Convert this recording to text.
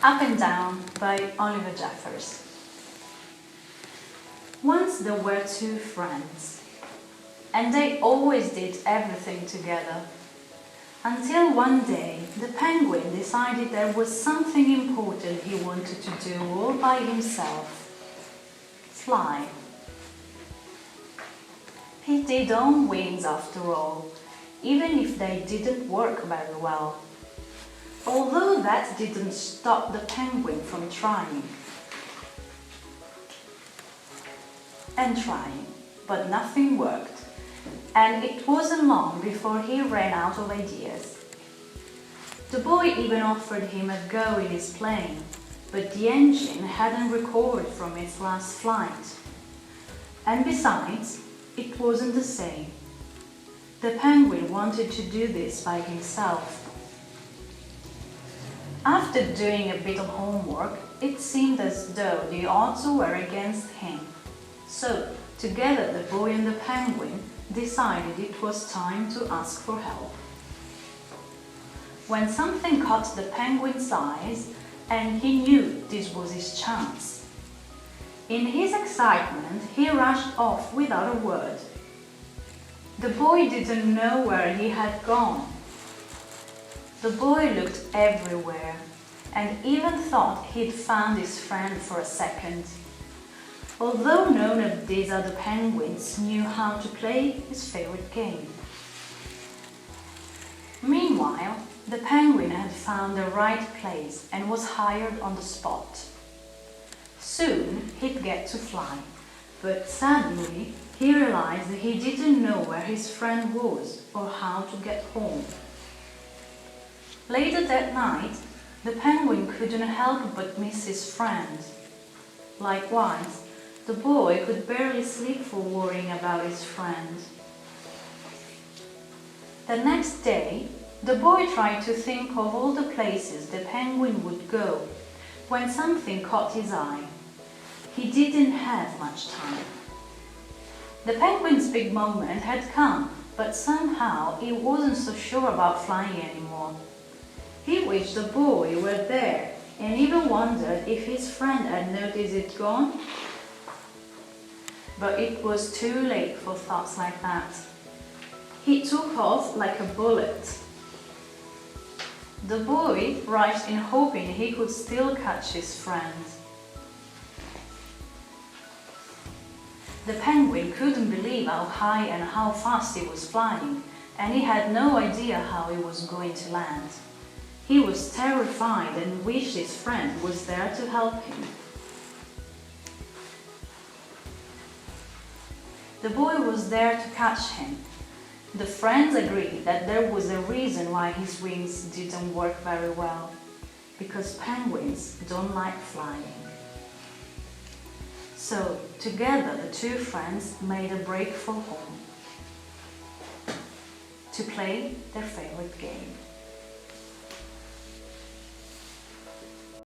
Up and Down by Oliver Jeffers. Once there were two friends, and they always did everything together, until one day the penguin decided there was something important he wanted to do all by himself: fly. He did own wings after all, even if they didn't work very well. Although that didn't stop the penguin from trying and trying, but nothing worked, and it wasn't long before he ran out of ideas. The boy even offered him a go in his plane, but the engine hadn't recovered from its last flight. And besides, it wasn't the same. The penguin wanted to do this by himself. After doing a bit of homework, it seemed as though the odds were against him. So, together the boy and the penguin decided it was time to ask for help. When something caught the penguin's eyes, and he knew this was his chance. In his excitement, he rushed off without a word. The boy didn't know where he had gone. The boy looked everywhere and even thought he'd found his friend for a second, although none of these other penguins knew how to play his favorite game. Meanwhile, the penguin had found the right place and was hired on the spot. Soon he'd get to fly, but suddenly he realized that he didn't know where his friend was or how to get home. Later that night, the penguin couldn't help but miss his friend. Likewise, the boy could barely sleep for worrying about his friend. The next day, the boy tried to think of all the places the penguin would go when something caught his eye. He didn't have much time. The penguin's big moment had come, but somehow he wasn't so sure about flying anymore. He wished the boy were there and even wondered if his friend had noticed it gone. But it was too late for thoughts like that. He took off like a bullet. The boy rushed in hoping he could still catch his friend. The penguin couldn't believe how high and how fast he was flying, and he had no idea how he was going to land. He was terrified and wished his friend was there to help him. The boy was there to catch him. The friends agreed that there was a reason why his wings didn't work very well, because penguins don't like flying. So, together the two friends made a break for home to play their favorite game.